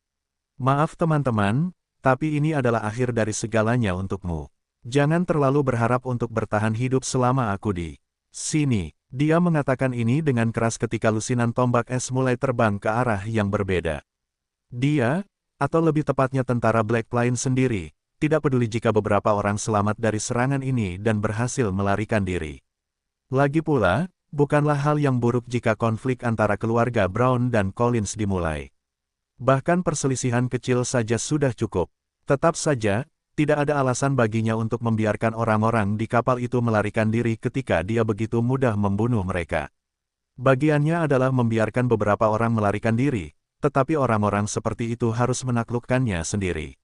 Maaf teman-teman, tapi ini adalah akhir dari segalanya untukmu. Jangan terlalu berharap untuk bertahan hidup selama aku di sini. Dia mengatakan ini dengan keras ketika lusinan tombak es mulai terbang ke arah yang berbeda. Dia, atau lebih tepatnya tentara Black Lion sendiri, tidak peduli jika beberapa orang selamat dari serangan ini dan berhasil melarikan diri. Lagi pula, bukanlah hal yang buruk jika konflik antara keluarga Brown dan Collins dimulai. Bahkan perselisihan kecil saja sudah cukup. Tetap saja, tidak ada alasan baginya untuk membiarkan orang-orang di kapal itu melarikan diri ketika dia begitu mudah membunuh mereka. Bagiannya adalah membiarkan beberapa orang melarikan diri, tetapi orang-orang seperti itu harus menaklukkannya sendiri.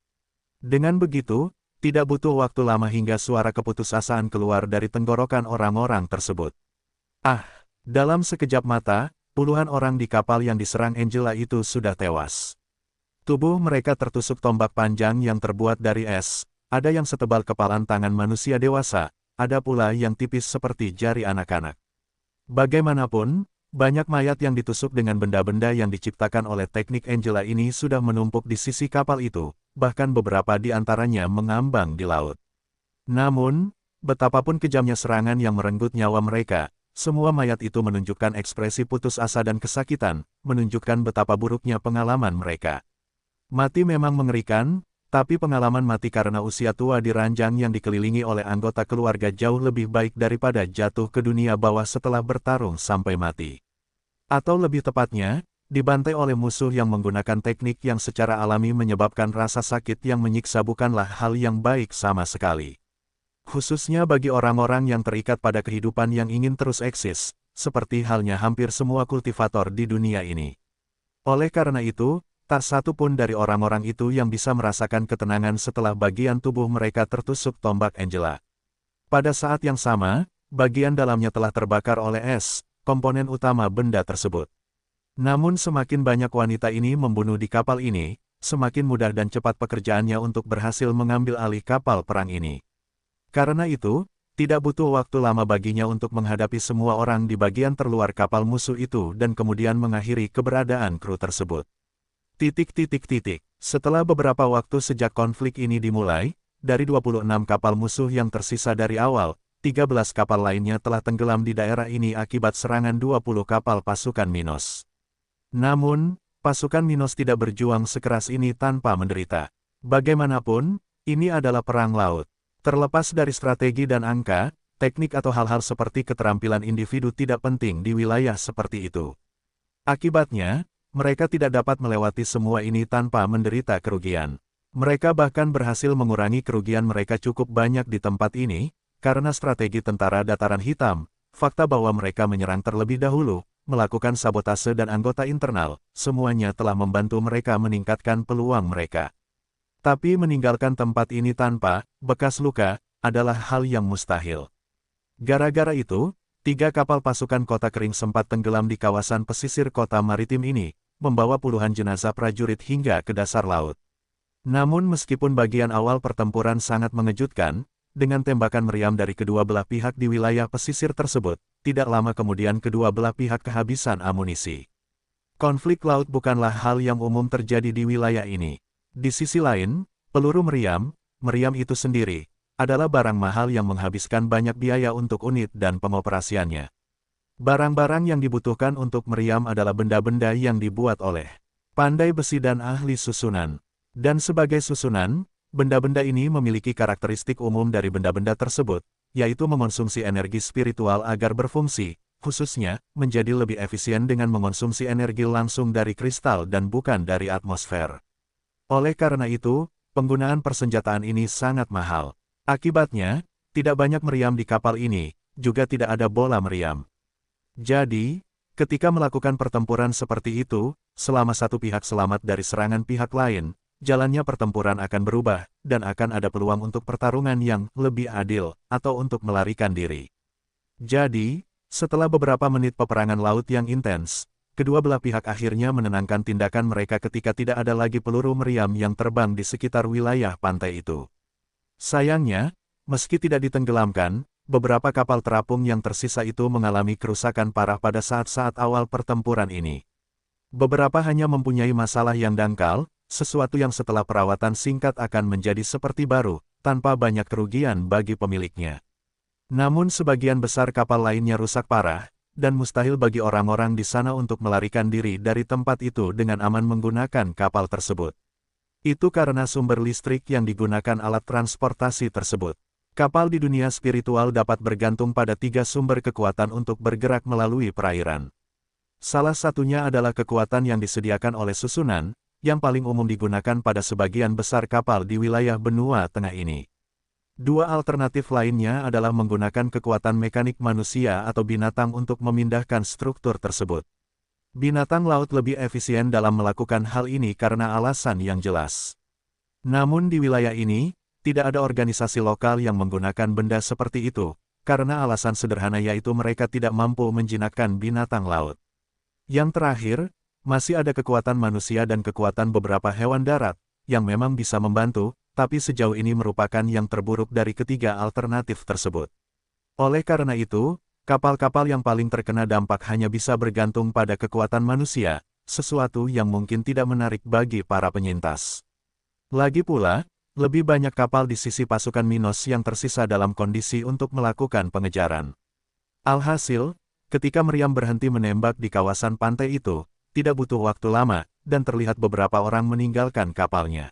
Dengan begitu, tidak butuh waktu lama hingga suara keputusasaan keluar dari tenggorokan orang-orang tersebut. Ah, dalam sekejap mata, puluhan orang di kapal yang diserang Angela itu sudah tewas. Tubuh mereka tertusuk tombak panjang yang terbuat dari es, ada yang setebal kepalan tangan manusia dewasa, ada pula yang tipis seperti jari anak-anak. Bagaimanapun, banyak mayat yang ditusuk dengan benda-benda yang diciptakan oleh teknik Angela ini sudah menumpuk di sisi kapal itu, bahkan beberapa di antaranya mengambang di laut. Namun, betapapun kejamnya serangan yang merenggut nyawa mereka, semua mayat itu menunjukkan ekspresi putus asa dan kesakitan, menunjukkan betapa buruknya pengalaman mereka. Mati memang mengerikan, tapi pengalaman mati karena usia tua di ranjang yang dikelilingi oleh anggota keluarga jauh lebih baik daripada jatuh ke dunia bawah setelah bertarung sampai mati. Atau lebih tepatnya, dibantai oleh musuh yang menggunakan teknik yang secara alami menyebabkan rasa sakit yang menyiksa bukanlah hal yang baik sama sekali. Khususnya bagi orang-orang yang terikat pada kehidupan yang ingin terus eksis, seperti halnya hampir semua kultivator di dunia ini. Oleh karena itu, tak satu pun dari orang-orang itu yang bisa merasakan ketenangan setelah bagian tubuh mereka tertusuk tombak Angela. Pada saat yang sama, bagian dalamnya telah terbakar oleh es, komponen utama benda tersebut. Namun semakin banyak wanita ini membunuh di kapal ini, semakin mudah dan cepat pekerjaannya untuk berhasil mengambil alih kapal perang ini. Karena itu, tidak butuh waktu lama baginya untuk menghadapi semua orang di bagian terluar kapal musuh itu dan kemudian mengakhiri keberadaan kru tersebut. Setelah beberapa waktu sejak konflik ini dimulai, dari 26 kapal musuh yang tersisa dari awal, 13 kapal lainnya telah tenggelam di daerah ini akibat serangan 20 kapal pasukan Minos. Namun, pasukan Minos tidak berjuang sekeras ini tanpa menderita. Bagaimanapun, ini adalah perang laut. Terlepas dari strategi dan angka, teknik atau hal-hal seperti keterampilan individu tidak penting di wilayah seperti itu. Akibatnya, mereka tidak dapat melewati semua ini tanpa menderita kerugian. Mereka bahkan berhasil mengurangi kerugian mereka cukup banyak di tempat ini, karena strategi tentara dataran hitam, fakta bahwa mereka menyerang terlebih dahulu, melakukan sabotase dan anggota internal, semuanya telah membantu mereka meningkatkan peluang mereka. Tapi meninggalkan tempat ini tanpa bekas luka adalah hal yang mustahil. Gara-gara itu, 3 kapal pasukan kota kering sempat tenggelam di kawasan pesisir kota maritim ini, membawa puluhan jenazah prajurit hingga ke dasar laut. Namun meskipun bagian awal pertempuran sangat mengejutkan, dengan tembakan meriam dari kedua belah pihak di wilayah pesisir tersebut, tidak lama kemudian kedua belah pihak kehabisan amunisi. Konflik laut bukanlah hal yang umum terjadi di wilayah ini. Di sisi lain, peluru meriam itu sendiri, adalah barang mahal yang menghabiskan banyak biaya untuk unit dan pengoperasiannya. Barang-barang yang dibutuhkan untuk meriam adalah benda-benda yang dibuat oleh pandai besi dan ahli susunan. Dan sebagai susunan, benda-benda ini memiliki karakteristik umum dari benda-benda tersebut, yaitu mengonsumsi energi spiritual agar berfungsi, khususnya, menjadi lebih efisien dengan mengonsumsi energi langsung dari kristal dan bukan dari atmosfer. Oleh karena itu, penggunaan persenjataan ini sangat mahal. Akibatnya, tidak banyak meriam di kapal ini, juga tidak ada bola meriam. Jadi, ketika melakukan pertempuran seperti itu, selama satu pihak selamat dari serangan pihak lain, jalannya pertempuran akan berubah, dan akan ada peluang untuk pertarungan yang lebih adil, atau untuk melarikan diri. Jadi, setelah beberapa menit peperangan laut yang intens, kedua belah pihak akhirnya menenangkan tindakan mereka ketika tidak ada lagi peluru meriam yang terbang di sekitar wilayah pantai itu. Sayangnya, meski tidak ditenggelamkan, beberapa kapal terapung yang tersisa itu mengalami kerusakan parah pada saat-saat awal pertempuran ini. Beberapa hanya mempunyai masalah yang dangkal, sesuatu yang setelah perawatan singkat akan menjadi seperti baru, tanpa banyak kerugian bagi pemiliknya. Namun sebagian besar kapal lainnya rusak parah, dan mustahil bagi orang-orang di sana untuk melarikan diri dari tempat itu dengan aman menggunakan kapal tersebut. Itu karena sumber listrik yang digunakan alat transportasi tersebut. Kapal di dunia spiritual dapat bergantung pada 3 sumber kekuatan untuk bergerak melalui perairan. Salah satunya adalah kekuatan yang disediakan oleh susunan, yang paling umum digunakan pada sebagian besar kapal di wilayah benua tengah ini. Dua alternatif lainnya adalah menggunakan kekuatan mekanik manusia atau binatang untuk memindahkan struktur tersebut. Binatang laut lebih efisien dalam melakukan hal ini karena alasan yang jelas. Namun di wilayah ini, tidak ada organisasi lokal yang menggunakan benda seperti itu, karena alasan sederhana yaitu mereka tidak mampu menjinakkan binatang laut. Yang terakhir, masih ada kekuatan manusia dan kekuatan beberapa hewan darat, yang memang bisa membantu, tapi sejauh ini merupakan yang terburuk dari ketiga alternatif tersebut. Oleh karena itu, kapal-kapal yang paling terkena dampak hanya bisa bergantung pada kekuatan manusia, sesuatu yang mungkin tidak menarik bagi para penyintas. Lagi pula, lebih banyak kapal di sisi pasukan Minos yang tersisa dalam kondisi untuk melakukan pengejaran. Alhasil, ketika meriam berhenti menembak di kawasan pantai itu, tidak butuh waktu lama, dan terlihat beberapa orang meninggalkan kapalnya.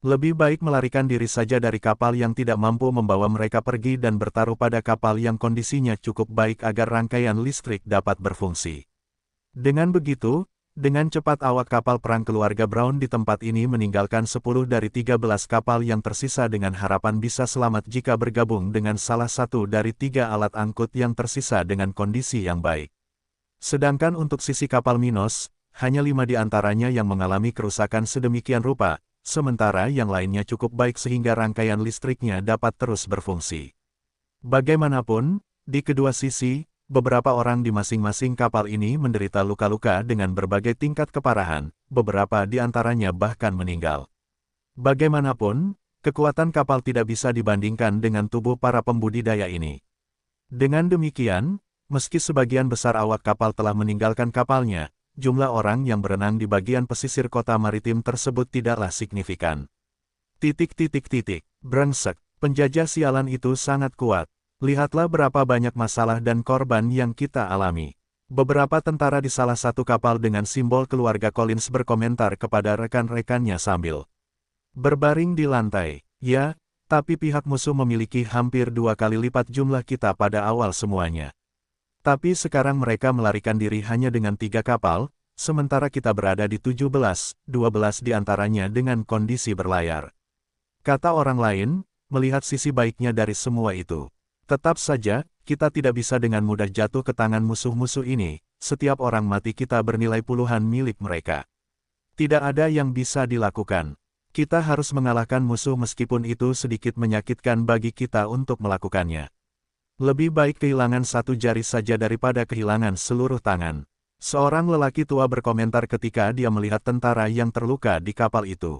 Lebih baik melarikan diri saja dari kapal yang tidak mampu membawa mereka pergi dan bertaruh pada kapal yang kondisinya cukup baik agar rangkaian listrik dapat berfungsi. Dengan begitu, dengan cepat awak kapal perang keluarga Brown di tempat ini meninggalkan 10 dari 13 kapal yang tersisa dengan harapan bisa selamat jika bergabung dengan salah satu dari 3 alat angkut yang tersisa dengan kondisi yang baik. Sedangkan untuk sisi kapal Minos, hanya 5 di antaranya yang mengalami kerusakan sedemikian rupa, sementara yang lainnya cukup baik sehingga rangkaian listriknya dapat terus berfungsi. Bagaimanapun, di kedua sisi, beberapa orang di masing-masing kapal ini menderita luka-luka dengan berbagai tingkat keparahan, beberapa di antaranya bahkan meninggal. Bagaimanapun, kekuatan kapal tidak bisa dibandingkan dengan tubuh para pembudidaya ini. Dengan demikian, meski sebagian besar awak kapal telah meninggalkan kapalnya, jumlah orang yang berenang di bagian pesisir kota maritim tersebut tidaklah signifikan. Brengsek, penjajah sialan itu sangat kuat. Lihatlah berapa banyak masalah dan korban yang kita alami. Beberapa tentara di salah satu kapal dengan simbol keluarga Collins berkomentar kepada rekan-rekannya sambil berbaring di lantai. Ya, tapi pihak musuh memiliki hampir 2 kali lipat jumlah kita pada awal semuanya. Tapi sekarang mereka melarikan diri hanya dengan 3 kapal, sementara kita berada di 12 di antaranya dengan kondisi berlayar. Kata orang lain, melihat sisi baiknya dari semua itu. Tetap saja, kita tidak bisa dengan mudah jatuh ke tangan musuh-musuh ini, setiap orang mati kita bernilai puluhan milik mereka. Tidak ada yang bisa dilakukan. Kita harus mengalahkan musuh meskipun itu sedikit menyakitkan bagi kita untuk melakukannya. Lebih baik kehilangan 1 jari saja daripada kehilangan seluruh tangan. Seorang lelaki tua berkomentar ketika dia melihat tentara yang terluka di kapal itu.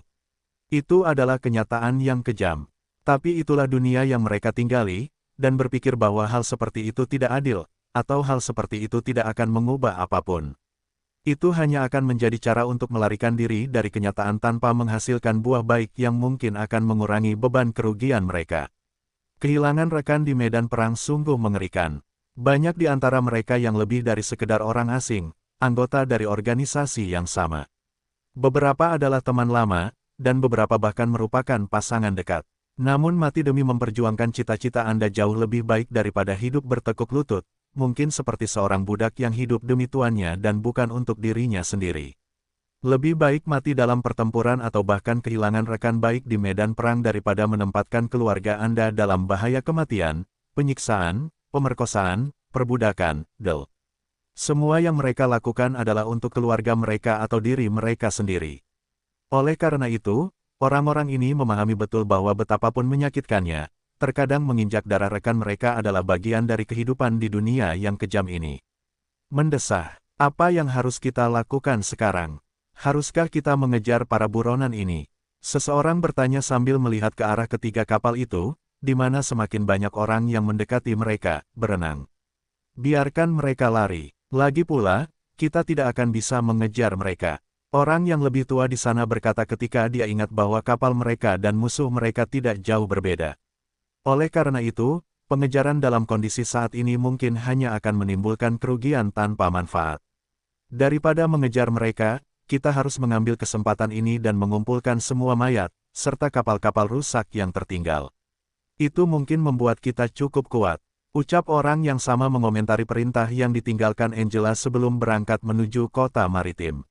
Itu adalah kenyataan yang kejam. Tapi itulah dunia yang mereka tinggali, dan berpikir bahwa hal seperti itu tidak adil, atau hal seperti itu tidak akan mengubah apapun. Itu hanya akan menjadi cara untuk melarikan diri dari kenyataan tanpa menghasilkan buah baik yang mungkin akan mengurangi beban kerugian mereka. Kehilangan rekan di medan perang sungguh mengerikan. Banyak di antara mereka yang lebih dari sekedar orang asing, anggota dari organisasi yang sama. Beberapa adalah teman lama, dan beberapa bahkan merupakan pasangan dekat. Namun mati demi memperjuangkan cita-cita Anda jauh lebih baik daripada hidup bertekuk lutut, mungkin seperti seorang budak yang hidup demi tuannya dan bukan untuk dirinya sendiri. Lebih baik mati dalam pertempuran atau bahkan kehilangan rekan baik di medan perang daripada menempatkan keluarga Anda dalam bahaya kematian, penyiksaan, pemerkosaan, perbudakan, Semua yang mereka lakukan adalah untuk keluarga mereka atau diri mereka sendiri. Oleh karena itu, orang-orang ini memahami betul bahwa betapapun menyakitkannya, terkadang menginjak darah rekan mereka adalah bagian dari kehidupan di dunia yang kejam ini. Mendesah, apa yang harus kita lakukan sekarang? Haruskah kita mengejar para buronan ini? Seseorang bertanya sambil melihat ke arah ketiga kapal itu, di mana semakin banyak orang yang mendekati mereka, berenang. Biarkan mereka lari. Lagi pula, kita tidak akan bisa mengejar mereka. Orang yang lebih tua di sana berkata ketika dia ingat bahwa kapal mereka dan musuh mereka tidak jauh berbeda. Oleh karena itu, pengejaran dalam kondisi saat ini mungkin hanya akan menimbulkan kerugian tanpa manfaat. Daripada mengejar mereka, kita harus mengambil kesempatan ini dan mengumpulkan semua mayat, serta kapal-kapal rusak yang tertinggal. Itu mungkin membuat kita cukup kuat. Ucap orang yang sama mengomentari perintah yang ditinggalkan Angela sebelum berangkat menuju kota maritim.